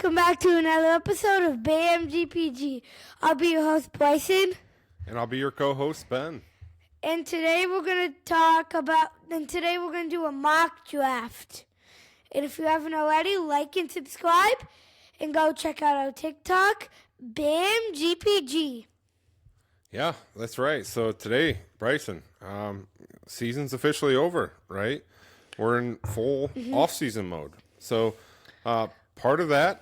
welcome back to another episode of BAMGPG. I'll be your host, Bryson. And I'll be your co-host, Ben. And today we're going to do a mock draft. And if you haven't already, like and subscribe. And go check out our TikTok, BAMGPG. Yeah, that's right. So today, Bryson, season's officially over, right? We're in full off-season mode. So part of that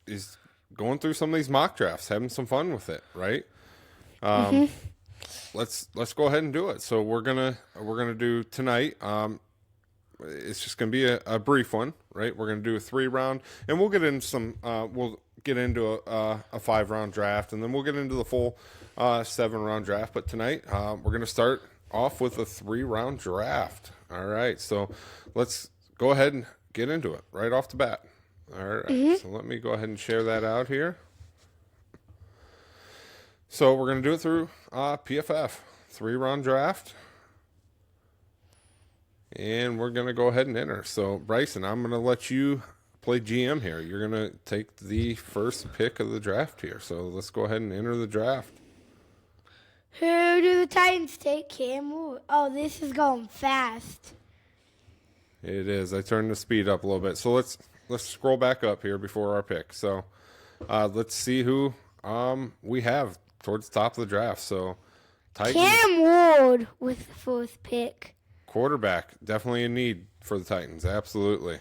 is going through some of these mock drafts, having some fun with it, right? Let's go ahead and do it. So we're gonna do tonight. It's just gonna be a brief one, right? We're gonna do a 3-round, and we'll get into some. We'll get into a 5-round draft, and then we'll get into the full 7-round draft. But tonight, we're gonna start off with a 3-round draft. All right, so let's go ahead and get into it right off the bat. All right, so let me go ahead and share that out here. So we're going to do it through PFF, 3-round draft. And we're going to go ahead and enter. So, Bryson, I'm going to let you play GM here. You're going to take the first pick of the draft here. So let's go ahead and enter the draft. Who do the Titans take? Cam Ward. Oh, this is going fast. It is. I turned the speed up a little bit. So let's scroll back up here before our pick. So let's see who we have towards the top of the draft. So Titans. Cam Ward with the fourth pick. Quarterback. Definitely a need for the Titans. Absolutely.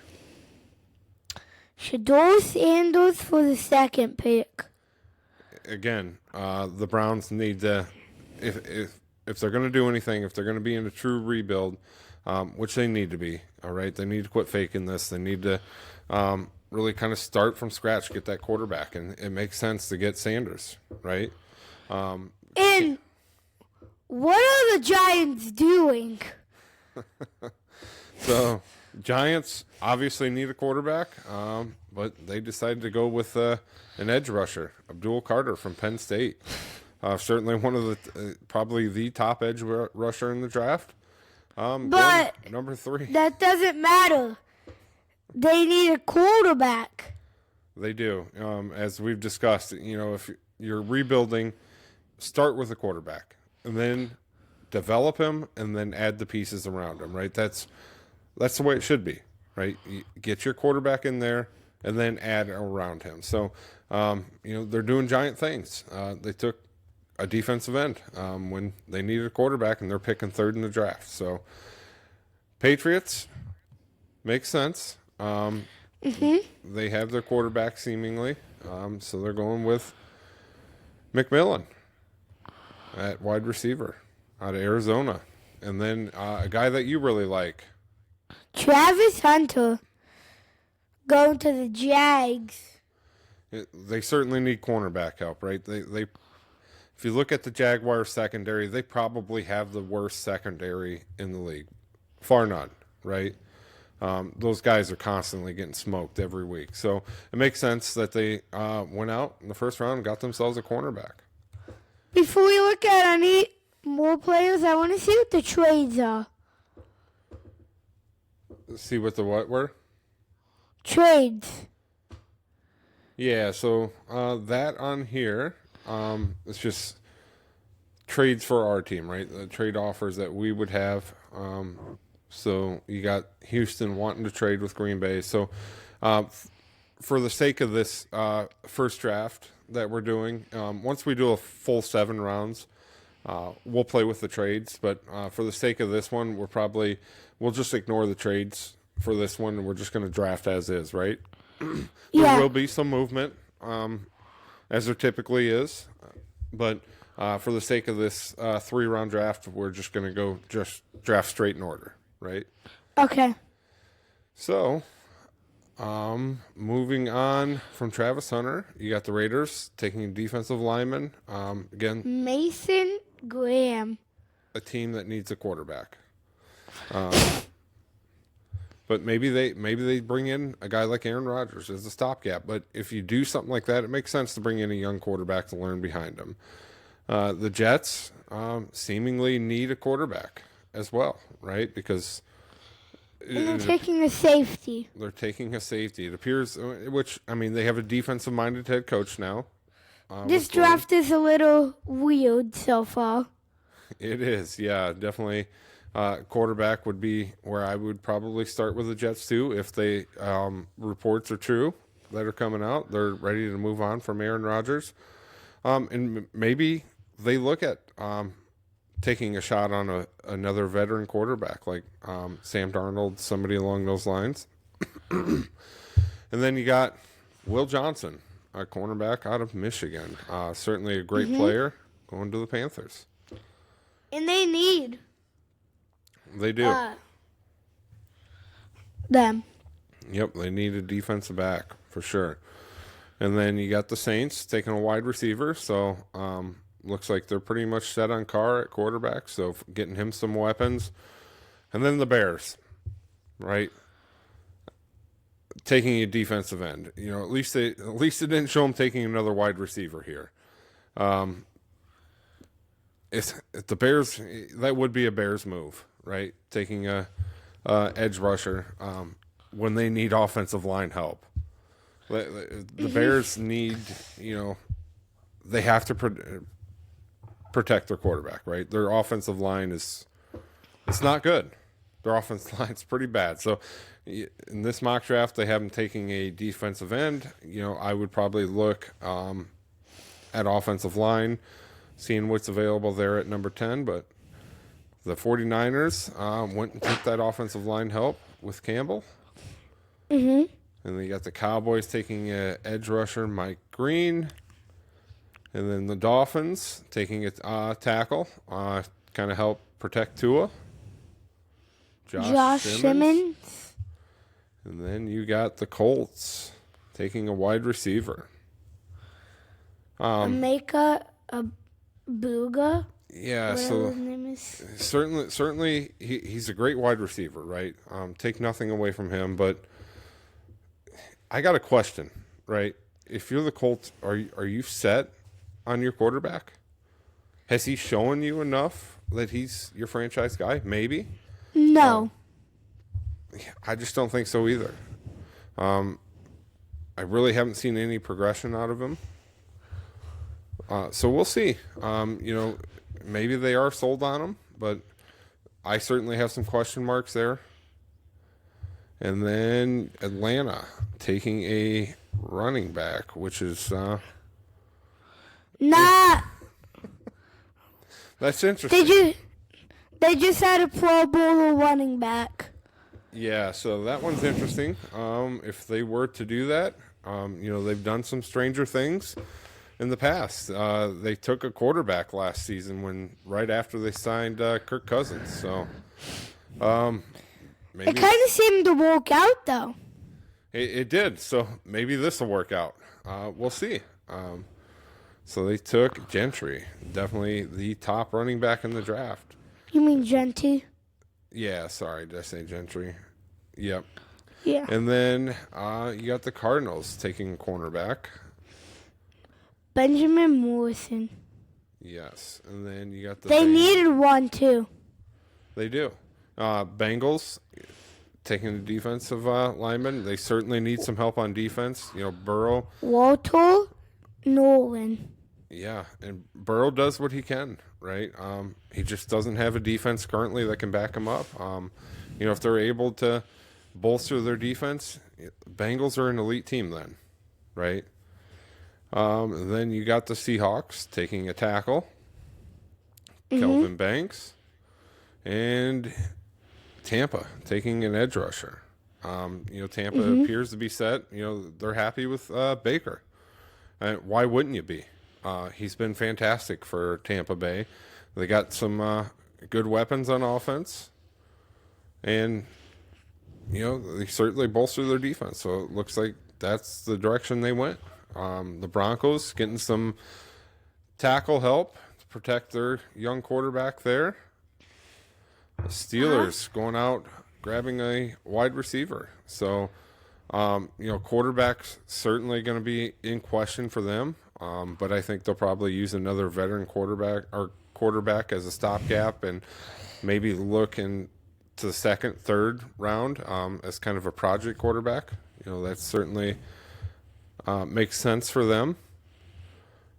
Shedeur Sanders for the second pick. Again, the Browns need to, if they're going to do anything, if they're going to be in a true rebuild, which they need to be, all right, they need to quit faking this. They need to really kind of start from scratch, get that quarterback, and it makes sense to get Sanders, right? And what are the Giants doing? So Giants obviously need a quarterback, but they decided to go with an edge rusher, Abdul Carter from Penn State. Certainly one of the probably the top edge rusher in the draft. But number 3. That doesn't matter. They need a quarterback. They do. As we've discussed, if you're rebuilding, start with a quarterback and then develop him and then add the pieces around him, right? That's the way it should be, right? You get your quarterback in there and then add around him. So, they're doing giant things. They took a defensive end when they needed a quarterback, and they're picking 3rd in the draft. So, Patriots makes sense. They have their quarterback seemingly, so they're going with McMillan at wide receiver out of Arizona, and then a guy that you really like, Travis Hunter, going to the Jags. They certainly need cornerback help, right? They if you look at the Jaguars secondary, they probably have the worst secondary in the league, far none, right? Those guys are constantly getting smoked every week. So it makes sense that they went out in the first round and got themselves a cornerback. Before we look at any more players, I want to see what the trades are. See what the what were? Trades. Yeah, so that on here, it's just trades for our team, right? The trade offers that we would have. So you got Houston wanting to trade with Green Bay. So for the sake of this first draft that we're doing, once we do a full 7 rounds, we'll play with the trades. But for the sake of this one, we'll just ignore the trades for this one, and we're just going to draft as is, right? Yeah. There will be some movement, as there typically is. But for the sake of this 3-round draft, we're just going to go just draft straight in order. Right? Okay. So, moving on from Travis Hunter, you got the Raiders taking a defensive lineman. Again, Mason Graham. A team that needs a quarterback. But maybe they bring in a guy like Aaron Rodgers as a stopgap. But if you do something like that, it makes sense to bring in a young quarterback to learn behind him. The Jets seemingly need a quarterback as well, right? Because And they're taking a safety. They're taking a safety. It appears, which, I mean, they have a defensive-minded head coach now. This draft is a little weird so far. It is, yeah, definitely. Quarterback would be where I would probably start with the Jets too, if they reports are true that are coming out. They're ready to move on from Aaron Rodgers, and maybe they look at taking a shot on another veteran quarterback like Sam Darnold, somebody along those lines. And then you got Will Johnson, a cornerback out of Michigan. Certainly a great player, going to the Panthers. And they need They do. them. Yep, they need a defensive back for sure. And then you got the Saints taking a wide receiver. So looks like they're pretty much set on Carr at quarterback. So getting him some weapons. And then the Bears, right? Taking a defensive end. You know, at least they didn't show him taking another wide receiver here. If the Bears, that would be a Bears move, right? Taking a edge rusher when they need offensive line help. The Bears need, you know, they have to protect their quarterback, right? Their offensive line it's not good. Their offensive line's pretty bad. So in this mock draft, they have them taking a defensive end. You know, I would probably look at offensive line, seeing what's available there at number 10. But the 49ers went and took that offensive line help with Campbell. And then you got the Cowboys taking an edge rusher, Mike Green. And then the Dolphins taking a tackle, kind of help protect Tua. Josh Simmons. And then you got the Colts taking a wide receiver. Emeka Booga. Yeah, Whatever so his name is. certainly he's a great wide receiver, right? Take nothing away from him, but I got a question, right? If you're the Colts, are you set on your quarterback? Has he shown you enough that he's your franchise guy? Maybe. No. I just don't think so either. I really haven't seen any progression out of him. So we'll see. You know, maybe they are sold on him, but I certainly have some question marks there. And then Atlanta taking a running back, which is Nah. that's interesting. They just had a Pro Bowl running back. Yeah, so that one's interesting. If they were to do that, you know, they've done some stranger things in the past. They took a quarterback last season right after they signed Kirk Cousins. So maybe It kind of seemed to work out, though. it did. So maybe this will work out. We'll see. So they took Gentry, definitely the top running back in the draft. You mean Genty? Yeah, sorry, did I say Gentry? Yep. Yeah. And then you got the Cardinals taking a cornerback. Benjamin Morrison. Yes. And then you got the They needed one, too. They do. Bengals taking the defensive lineman. They certainly need some help on defense. You know, Burrow. Walter Nolan. Yeah, and Burrow does what he can, right? He just doesn't have a defense currently that can back him up. You know, if they're able to bolster their defense, Bengals are an elite team then, right? And then you got the Seahawks taking a tackle, Kelvin Banks, and Tampa taking an edge rusher. You know, Tampa appears to be set. You know, they're happy with Baker. Why wouldn't you be? He's been fantastic for Tampa Bay. They got some good weapons on offense. And, you know, they certainly bolster their defense. So it looks like that's the direction they went. The Broncos getting some tackle help to protect their young quarterback there. The Steelers going out, grabbing a wide receiver. So, you know, quarterback's certainly going to be in question for them. But I think they'll probably use another veteran quarterback as a stopgap and maybe look and to the second, third round as kind of a project quarterback. That certainly makes sense for them.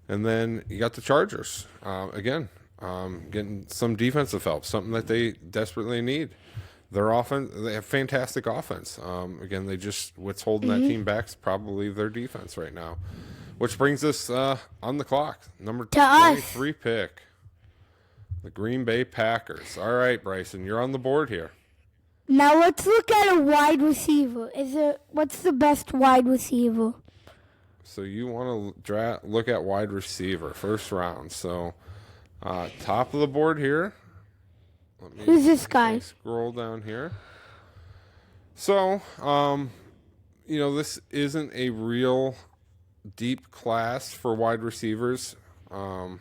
And then you got the Chargers. Again, getting some defensive help, something that they desperately need. Their offense, they have fantastic offense. Again, what's holding that team back is probably their defense right now. Which brings us on the clock. Number 23 pick. The Green Bay Packers. All right, Bryson, you're on the board here. Now let's look at a wide receiver. What's the best wide receiver? So you want to look at wide receiver, first round. So top of the board here. Who's this guy? Scroll down here. So, this isn't a real deep class for wide receivers. You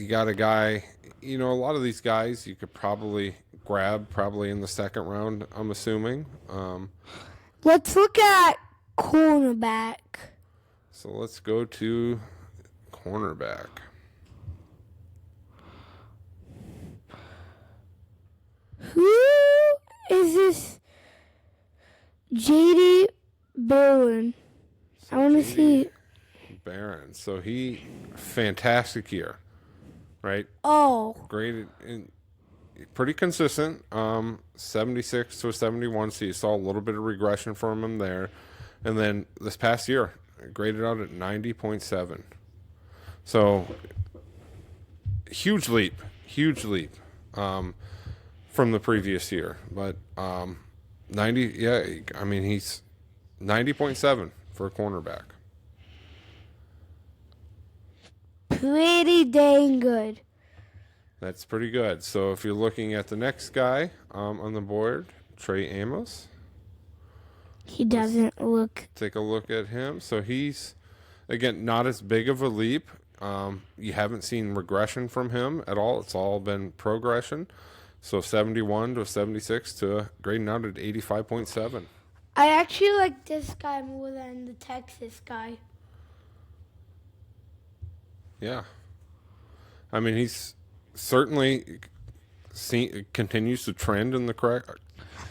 got a guy, a lot of these guys you could probably grab in the second round, I'm assuming. Let's look at cornerback. So let's go to cornerback. Who is this? J.D. Barron. I want to see. Barron. So fantastic year, right? Oh. Great, pretty consistent. 76 to a 71. So you saw a little bit of regression from him there, and then this past year, graded out at 90.7. So huge leap. From the previous year, but 90. Yeah, I mean he's 90.7 for a cornerback. Pretty dang good. That's pretty good. So if you're looking at the next guy on the board, Trey Amos. He doesn't look. Take a look at him. So he's, again, not as big of a leap. You haven't seen regression from him at all. It's all been progression. So 71 to 76 to grading out at 85.7. I actually like this guy more than the Texas guy. Yeah. I mean, he's certainly continues to trend in the correct.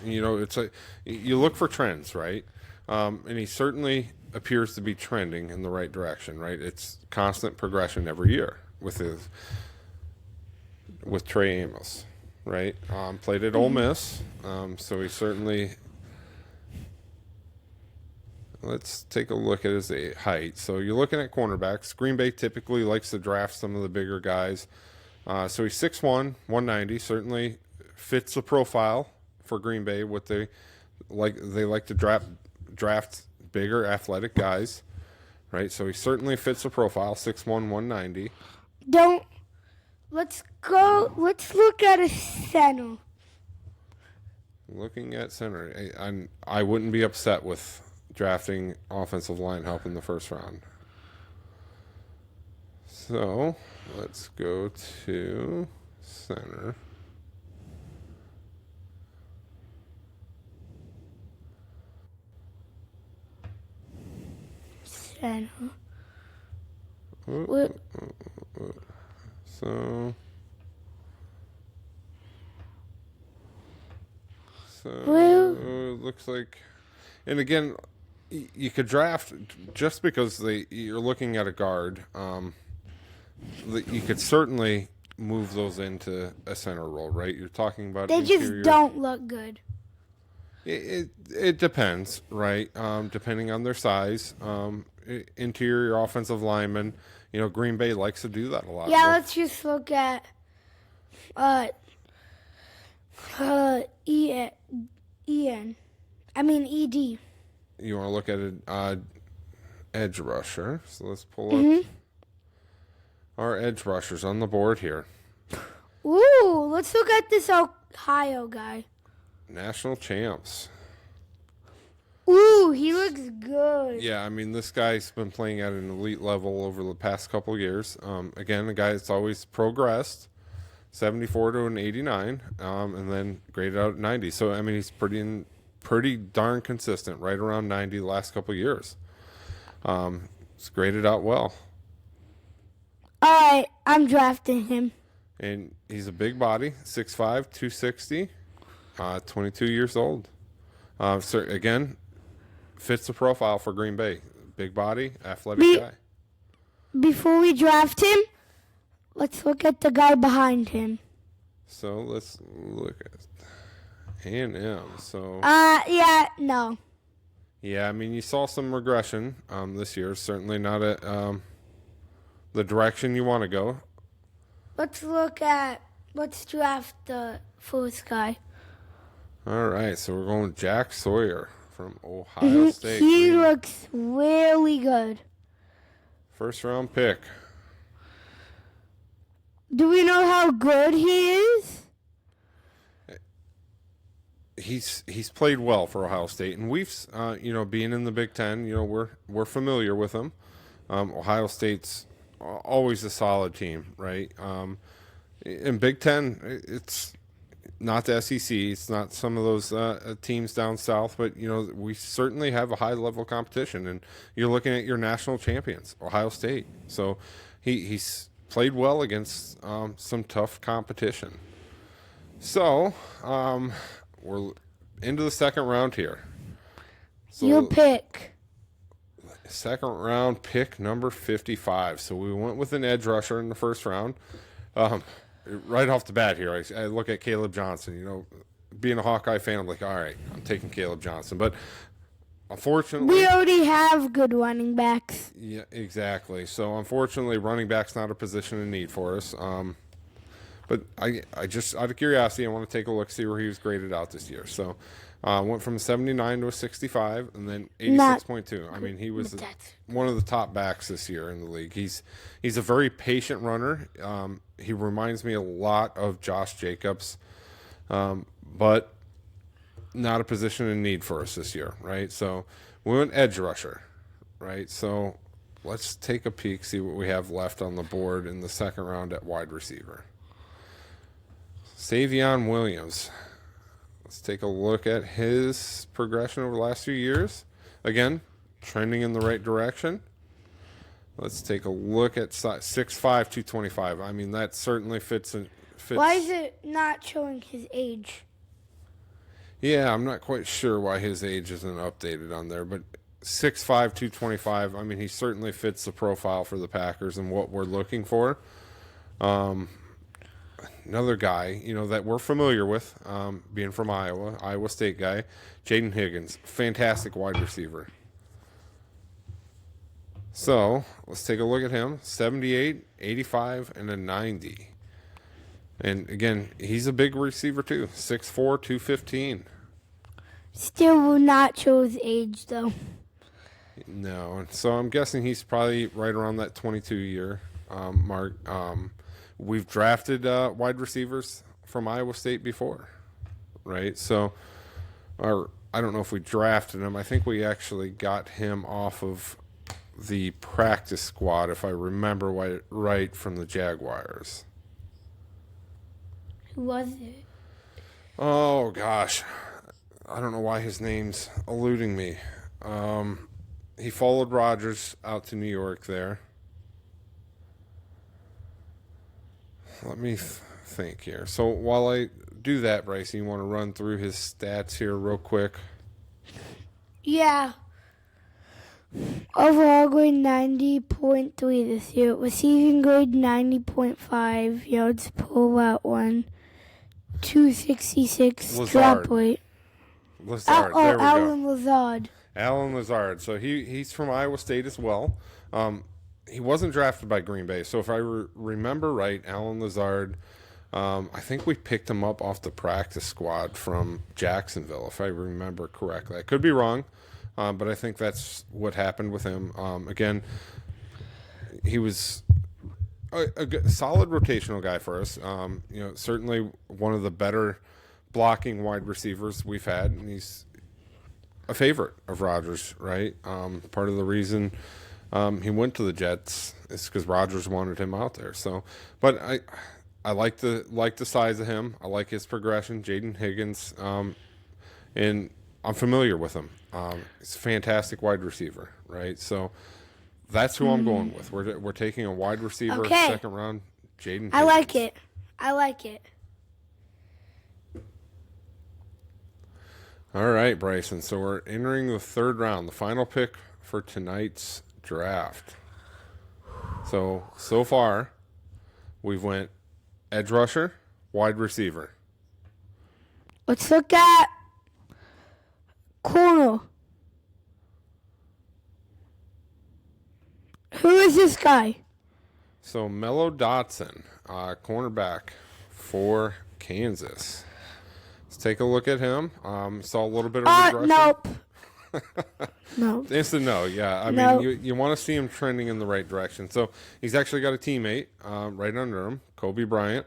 It's you look for trends, right? And he certainly appears to be trending in the right direction, right? It's constant progression every year with Trey Amos. Right, played at Ole Miss, so he certainly. Let's take a look at his height. So you're looking at cornerbacks. Green Bay typically likes to draft some of the bigger guys. So he's 6'1", 190. Certainly fits the profile for Green Bay. What they like to draft bigger, athletic guys. Right, so he certainly fits the profile. 6'1", 190. Let's look at a center. Looking at center, I wouldn't be upset with drafting offensive line help in the first round. So let's go to center. Center. So it looks like, and again, you could draft just because you're looking at a guard. You could certainly move those into a center role, right? You're talking about they interior. Just don't look good. It depends, right? Depending on their size, interior offensive linemen. Green Bay likes to do that a lot. Yeah, let's just look at ED. You want to look at an edge rusher. So let's pull up our edge rushers on the board here. Ooh, let's look at this Ohio guy. National champs. Ooh, he looks good. Yeah, I mean, this guy's been playing at an elite level over the past couple years. Again, a guy that's always progressed, 74 to an 89, and then graded out at 90. So, I mean, he's pretty darn consistent, right around 90 the last couple years. It's graded out well. All right, I'm drafting him. And he's a big body, 6'5", 260. 22 years old. So again, fits the profile for Green Bay. Big body, athletic guy. Before we draft him, let's look at the guy behind him. So let's look at A&M. So no. yeah, I mean, you saw some regression this year. Certainly not at the direction you want to go. Let's draft the first guy. All right, so we're going with Jack Sawyer from Ohio State. He looks really good. First round pick. Do we know how good he is? He's played well for Ohio State, and we've being in the Big Ten, we're familiar with him. Ohio State's always a solid team, right? In Big Ten, it's not the SEC, it's not some of those teams down south, but we certainly have a high level competition, and you're looking at your national champions, Ohio State. So he's played well against some tough competition. So we're into the second round here. So Your pick. Second round pick number 55. So we went with an edge rusher in the first round. Right off the bat here, I look at Caleb Johnson. Being a Hawkeye fan, I'm like, all right, I'm taking Caleb Johnson. But unfortunately, we already have good running backs. Yeah, exactly. So unfortunately, running back's not a position in need for us. But I just, out of curiosity, I want to take a look, see where he was graded out this year. So went from a 79 to a 65, and then 86.2. I mean, he was one of the top backs this year in the league. He's a very patient runner. He reminds me a lot of Josh Jacobs, but not a position in need for us this year, right? So we went edge rusher, right? So let's take a peek, see what we have left on the board in the second round at wide receiver. Savion Williams. Let's take a look at his progression over the last few years. Again, trending in the right direction. Let's take a look at 6'5", 225. I mean, that certainly fits. Why is it not showing his age? Yeah, I'm not quite sure why his age isn't updated on there, but 6'5", 225. I mean, he certainly fits the profile for the Packers and what we're looking for. Another guy, that we're familiar with, being from Iowa State guy, Jaden Higgins, fantastic wide receiver. So let's take a look at him. 78, 85, and a 90. And again, he's a big receiver too. 6'4", 215. Still will not show his age though. No, so I'm guessing he's probably right around that 22-year mark. We've drafted wide receivers from Iowa State before, right? So, I don't know if we drafted him. I think we actually got him off of the practice squad, if I remember right, from the Jaguars. Who was it? Oh, gosh. I don't know why his name's eluding me. He followed Rodgers out to New York there. Let me think here. So while I do that, Bryce, you want to run through his stats here real quick? Yeah. Overall grade 90.3 this year. Receiving grade 90.5. Yards per route 1. 266 drop rate. Lazard. There we go. Alan Lazard. Alan Lazard. So he's from Iowa State as well. He wasn't drafted by Green Bay. So if I remember right, Alan Lazard, I think we picked him up off the practice squad from Jacksonville, if I remember correctly. I could be wrong, but I think that's what happened with him. Again, he was a solid rotational guy for us. Certainly one of the better blocking wide receivers we've had, and he's a favorite of Rodgers, right? Part of the reason he went to the Jets is because Rodgers wanted him out there. So, but I like the size of him. I like his progression. Jaden Higgins, and I'm familiar with him. He's a fantastic wide receiver, right? So that's who I'm going with. We're taking a wide receiver second round. Jaden Higgins. I like it. All right, Bryson. So we're entering the third round, the final pick for tonight's draft. So far, we've went edge rusher, wide receiver. Let's look at corner. Who is this guy? So Mello Dotson, cornerback for Kansas. Let's take a look at him. Saw a little bit of regression. Nope. No. Instant no, yeah. I No. mean, you want to see him trending in the right direction. So he's actually got a teammate right under him, Kobe Bryant.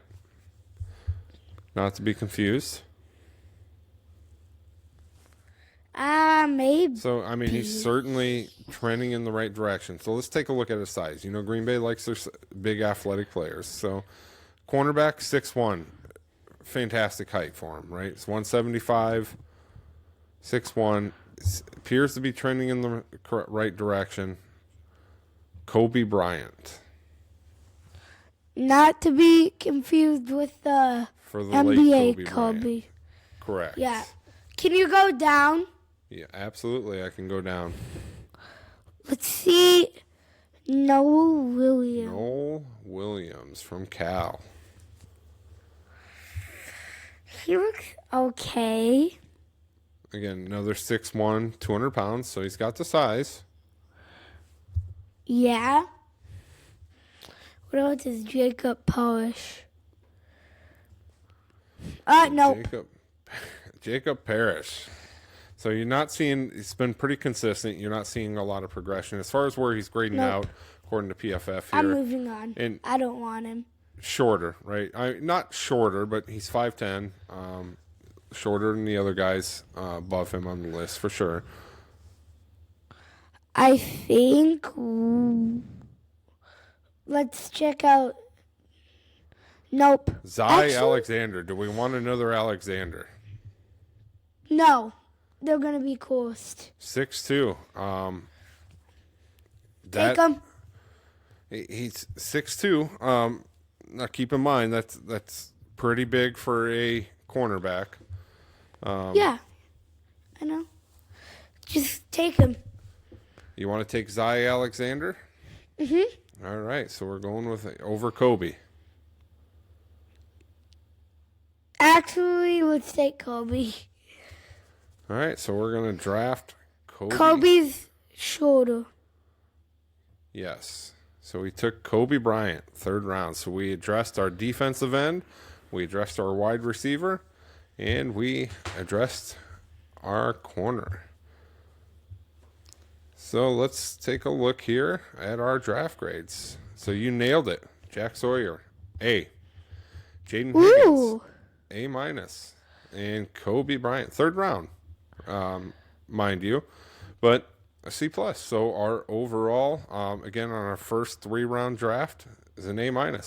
Not to be confused. Maybe. So, I mean, he's certainly trending in the right direction. So let's take a look at his size. You know, Green Bay likes their big athletic players. So, cornerback, 6'1". Fantastic height for him, right? It's 175, 6'1". Appears to be trending in the right direction. Kobe Bryant. Not to be confused with the For the NBA late Kobe. Bryant. Correct. Yeah. Can you go down? Yeah, absolutely. I can go down. Let's see. Noel Williams. Noel Williams from Cal. He looks okay. Again, another 6'1", 200 pounds, so he's got the size. Yeah. What else is Jacob Polish? Nope. Jacob Parrish. So you're not seeing, it's been pretty consistent. You're not seeing a lot of progression. As far as where he's grading out, according to PFF here. I'm moving on. And I don't want him. shorter, right? Not shorter, but he's 5'10", shorter than the other guys above him on the list for sure. I think let's check out. Nope. Zai Alexander. Do we want another Alexander? No. They're going to be coolest. 6'2". Take him. He's 6'2". Now keep in mind that's pretty big for a cornerback. Yeah. I know. Just take him. You want to take Zai Alexander? Mm-hmm. All right, so we're going with over Kobe. Actually, let's take Kobe. All right, so we're going to draft Kobe. Kobe's shorter. Yes. So we took Kobe Bryant, third round. So we addressed our defensive end, we addressed our wide receiver, and we addressed our corner. So let's take a look here at our draft grades. So you nailed it. Jack Sawyer, A. Jaden Higgins, A-. And Kobe Bryant, third round, mind you, but a C+. So our overall, again, on our first 3-round draft is an A-.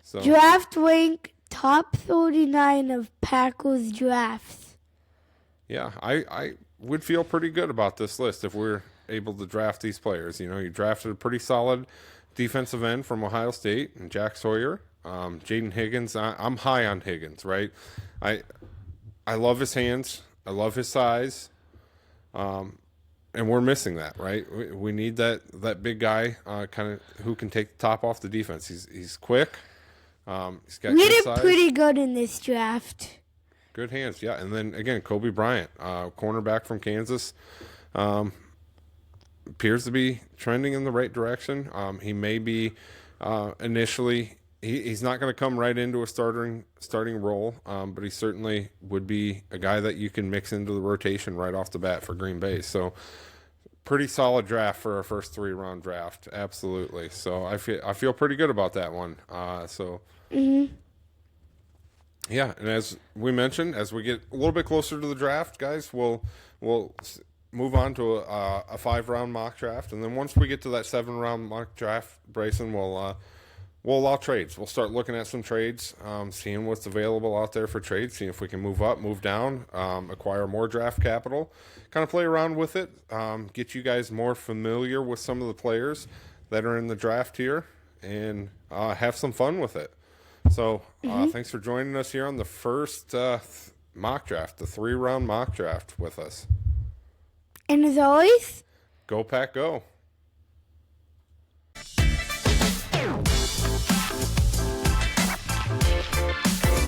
So Draft rank top 39 of Packers drafts. yeah, I would feel pretty good about this list if we're able to draft these players. You know, you drafted a pretty solid defensive end from Ohio State and Jack Sawyer. Jaden Higgins, I'm high on Higgins, right? I love his hands. I love his size. And we're missing that, right? We need that big guy kind of who can take the top off the defense. He's quick. He's got We good did size. pretty good in this draft. Good hands, yeah. And then, again, Kobe Bryant, cornerback from Kansas, appears to be trending in the right direction. He may be initially he's not going to come right into a starting role, but he certainly would be a guy that you can mix into the rotation right off the bat for Green Bay. So pretty solid draft for our first 3-round draft, absolutely. So I feel pretty good about that one. Yeah, and as we mentioned, as we get a little bit closer to the draft, guys, we'll move on to a 5-round mock draft, and then once we get to that 7-round mock draft, Bryson, we'll allow trades. We'll start looking at some trades, seeing what's available out there for trades, seeing if we can move up, move down, acquire more draft capital, kind of play around with it, get you guys more familiar with some of the players that are in the draft here, and have some fun with it. So thanks for joining us here on the first mock draft, the 3-round mock draft with us. And as always, Go Pack Go.